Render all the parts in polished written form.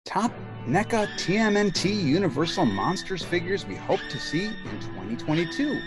Top NECA TMNT Universal Monsters figures we hope to see in 2022.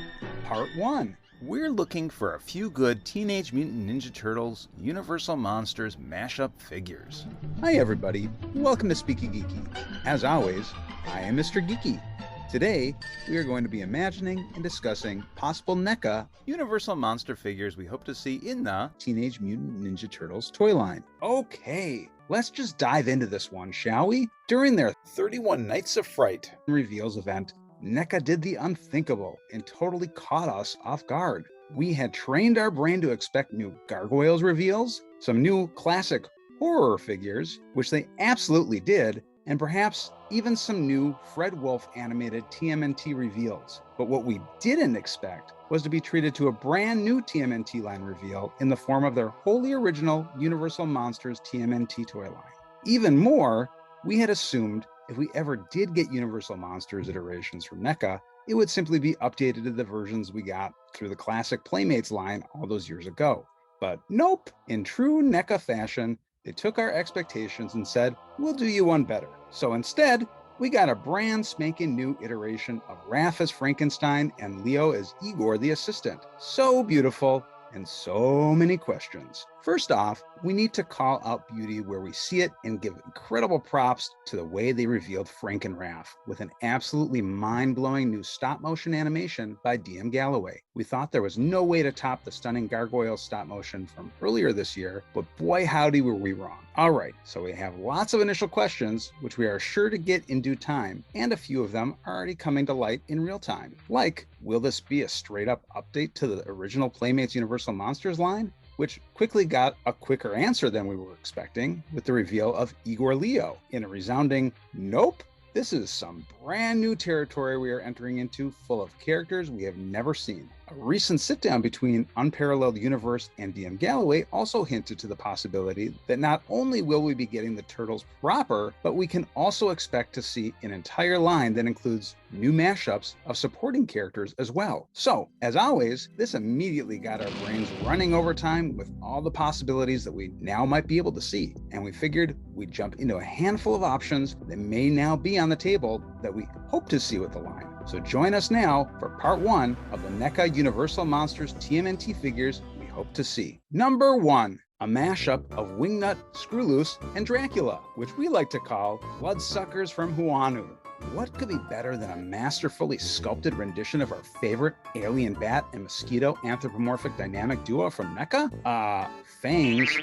Part 1. We're looking for a few good Teenage Mutant Ninja Turtles Universal Monsters Mashup figures. Hi everybody, welcome to SpeekyGeeky. As always, I am Mr. Geeky. Today, we are going to be imagining and discussing possible NECA Universal Monster figures we hope to see in the Teenage Mutant Ninja Turtles toy line. Okay, let's just dive into this one, shall we? During their 31 Nights of Fright reveals event, NECA did the unthinkable and totally caught us off guard. We had trained our brain to expect new Gargoyles reveals, some new classic horror figures, which they absolutely did, and perhaps even some new Fred Wolf animated TMNT reveals. But what we didn't expect was to be treated to a brand new TMNT line reveal in the form of their wholly original Universal Monsters TMNT toy line. Even more, we had assumed if we ever did get Universal Monsters iterations from NECA, it would simply be updated to the versions we got through the classic Playmates line all those years ago. But nope, in true NECA fashion, they took our expectations and said, we'll do you one better. So instead, we got a brand spanking new iteration of Raph as Frankenstein and Leo as Igor the assistant. So beautiful and so many questions. First off, we need to call out beauty where we see it and give incredible props to the way they revealed Frank and Raph with an absolutely mind-blowing new stop-motion animation by DM Galloway. We thought there was no way to top the stunning Gargoyle stop-motion from earlier this year, but boy howdy were we wrong. Alright, so we have lots of initial questions, which we are sure to get in due time, and a few of them are already coming to light in real time. Like, will this be a straight-up update to the original Playmates Universal Monsters line? Which quickly got a quicker answer than we were expecting with the reveal of Igor Leo in a resounding nope. This is some brand new territory we are entering into, full of characters we have never seen. A recent sit-down between Unparalleled Universe and DM Galloway also hinted to the possibility that not only will we be getting the Turtles proper, but we can also expect to see an entire line that includes new mashups of supporting characters as well. So, as always, this immediately got our brains running overtime with all the possibilities that we now might be able to see. And we figured we'd jump into a handful of options that may now be on the table that we hope to see with the line. So join us now for part 1 of the NECA Universal Monsters TMNT figures we hope to see. Number 1. A mashup of Wingnut, Screwloose, and Dracula, which we like to call Bloodsuckers from Huanu. What could be better than a masterfully sculpted rendition of our favorite alien bat and mosquito anthropomorphic dynamic duo from NECA? Fangs.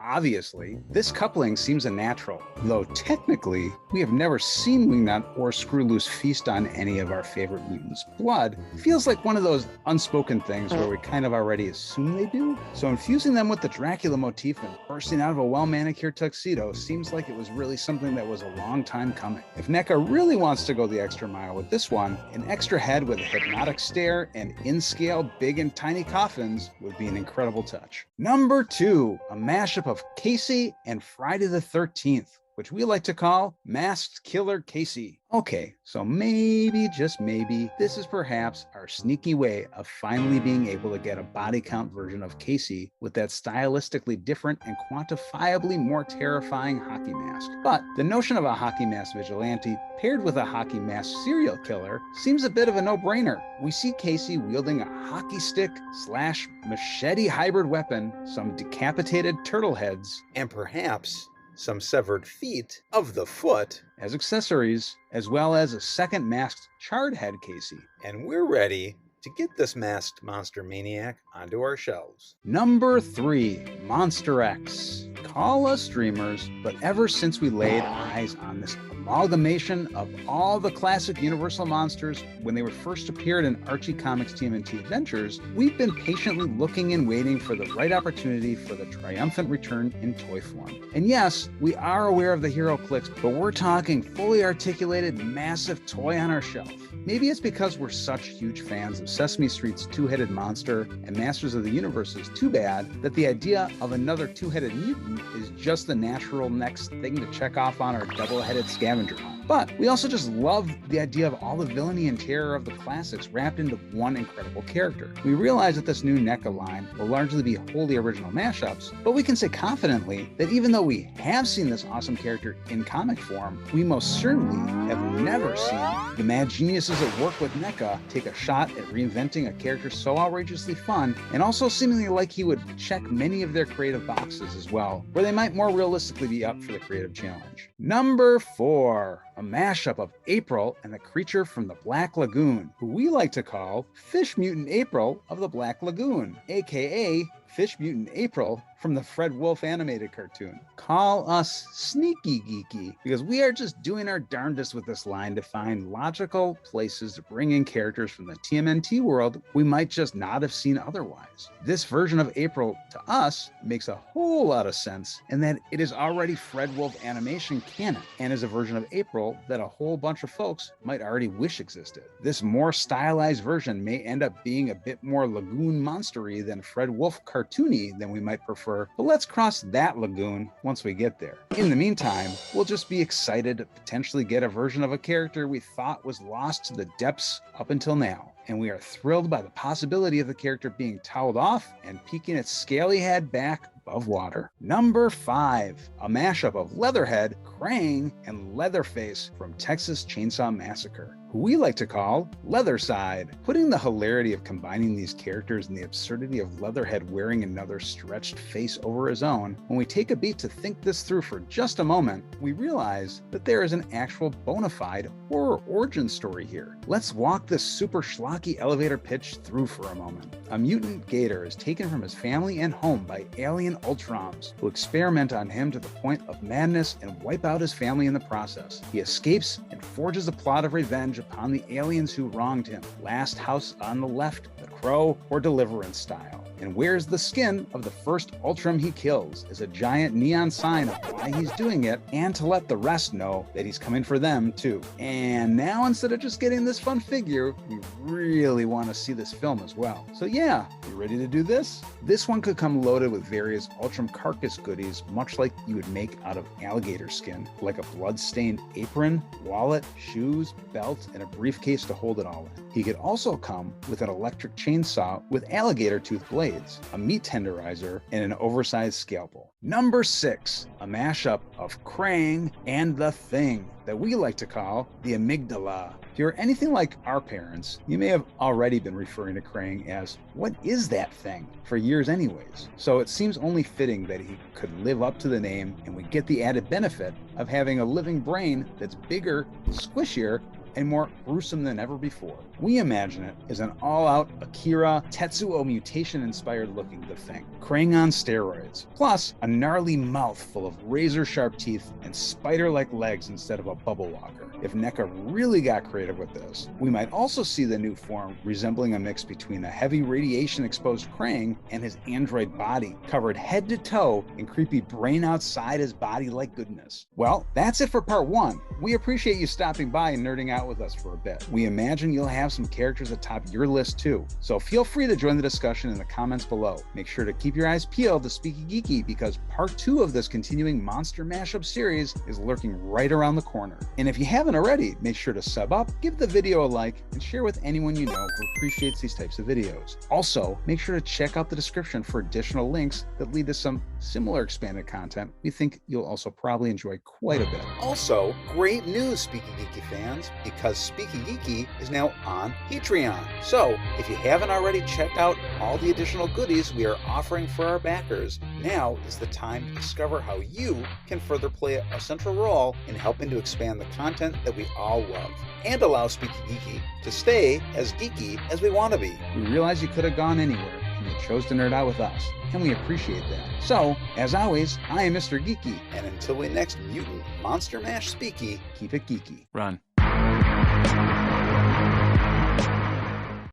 Obviously, this coupling seems a natural, though technically, we have never seen Wingnut or Screwloose feast on any of our favorite mutants' blood. Feels like one of those unspoken things where we kind of already assume they do. So infusing them with the Dracula motif and bursting out of a well-manicured tuxedo seems like it was really something that was a long time coming. If NECA really wants to go the extra mile with this one, an extra head with a hypnotic stare and in-scale big and tiny coffins would be an incredible touch. Number 2, a mashup of Casey and Friday the 13th, which we like to call Masked Killer Casey. Okay, so maybe, just maybe, this is perhaps our sneaky way of finally being able to get a body count version of Casey with that stylistically different and quantifiably more terrifying hockey mask. But the notion of a hockey mask vigilante paired with a hockey mask serial killer seems a bit of a no-brainer. We see Casey wielding a hockey stick / machete hybrid weapon, some decapitated turtle heads, and perhaps some severed feet of the foot as accessories, as well as a second masked charred head Casey. And we're ready to get this masked monster maniac onto our shelves. Number 3, Monsterex. Call us dreamers, but ever since we laid eyes on this amalgamation of all the classic Universal monsters when they were first appeared in Archie Comics TMNT Adventures, we've been patiently looking and waiting for the right opportunity for the triumphant return in toy form. And yes, we are aware of the hero clicks, but we're talking fully articulated, massive toy on our shelf. Maybe it's because we're such huge fans of Sesame Street's two-headed monster and Masters of the Universe's Too Bad that the idea of another two-headed mutant is just the natural next thing to check off on our double-headed scavenger hunt. But we also just love the idea of all the villainy and terror of the classics wrapped into one incredible character. We realize that this new NECA line will largely be wholly original mashups, but we can say confidently that even though we have seen this awesome character in comic form, we most certainly have never seen the mad geniuses at work with NECA take a shot at reinventing a character so outrageously fun, and also seemingly like he would check many of their creative boxes as well, where they might more realistically be up for the creative challenge. Number 4. A mashup of April and the creature from the Black Lagoon, who we like to call Fish Mutant April of the Black Lagoon, aka Fish Mutant April from the Fred Wolf animated cartoon. Call us SpeekyGeeky, because we are just doing our darndest with this line to find logical places to bring in characters from the TMNT world we might just not have seen otherwise. This version of April, to us, makes a whole lot of sense in that it is already Fred Wolf animation canon, and is a version of April that a whole bunch of folks might already wish existed. This more stylized version may end up being a bit more lagoon monstery than Fred Wolf cartoony than we might prefer, but let's cross that lagoon once we get there. In the meantime, we'll just be excited to potentially get a version of a character we thought was lost to the depths up until now, and we are thrilled by the possibility of the character being toweled off and peeking its scaly head back above water. Number 5, a mashup of Leatherhead, Krang, and Leatherface from Texas Chainsaw Massacre, who we like to call Leatherside. Putting the hilarity of combining these characters and the absurdity of Leatherhead wearing another stretched face over his own, when we take a beat to think this through for just a moment, we realize that there is an actual bona fide horror origin story here. Let's walk this super schlocky elevator pitch through for a moment. A mutant gator is taken from his family and home by alien Ultrons, who experiment on him to the point of madness and wipe out his family in the process. He escapes and forges a plot of revenge upon the aliens who wronged him. Last house on the left, The Crow, or Deliverance style. And wears the skin of the first Ultron he kills as a giant neon sign of why he's doing it, and to let the rest know that he's coming for them too. And now, instead of just getting this fun figure, we really want to see this film as well. So yeah, you ready to do this? This one could come loaded with various Ultron carcass goodies, much like you would make out of alligator skin, like a blood-stained apron, wallet, shoes, belt, and a briefcase to hold it all in. He could also come with an electric chainsaw with alligator tooth blades, a meat tenderizer, and an oversized scalpel. Number 6, a mashup of Krang and the Thing that we like to call the Amygdala. If you're anything like our parents, you may have already been referring to Krang as, "What is that thing?" for years anyways. So it seems only fitting that he could live up to the name, and we get the added benefit of having a living brain that's bigger, squishier, and more gruesome than ever before. We imagine it as an all-out Akira Tetsuo mutation-inspired looking The Thing. Krang on steroids, plus a gnarly mouth full of razor-sharp teeth and spider-like legs instead of a bubble walker. If NECA really got creative with this, we might also see the new form resembling a mix between a heavy radiation-exposed Krang and his android body, covered head to toe in creepy brain outside his body-like goodness. Well, that's it for part 1. We appreciate you stopping by and nerding out with us for a bit. We imagine you'll have some characters atop your list too, so feel free to join the discussion in the comments below. Make sure to keep your eyes peeled to SpeekyGeeky, because part 2 of this continuing Monster Mashup series is lurking right around the corner. And if you haven't already, make sure to sub up, give the video a like, and share with anyone you know who appreciates these types of videos. Also, make sure to check out the description for additional links that lead to some similar expanded content we think you'll also probably enjoy quite a bit. Also, great news, SpeekyGeeky fans, because SpeekyGeeky is now on Patreon. So, if you haven't already checked out all the additional goodies we are offering for our backers, now is the time to discover how you can further play a central role in helping to expand the content that we all love, and allow SpeekyGeeky to stay as geeky as we want to be. We realize you could have gone anywhere, and you chose to nerd out with us, and we appreciate that. So, as always, I am Mr. Geeky, and until we next mutant Monster Mash Speeky, keep it geeky. Run.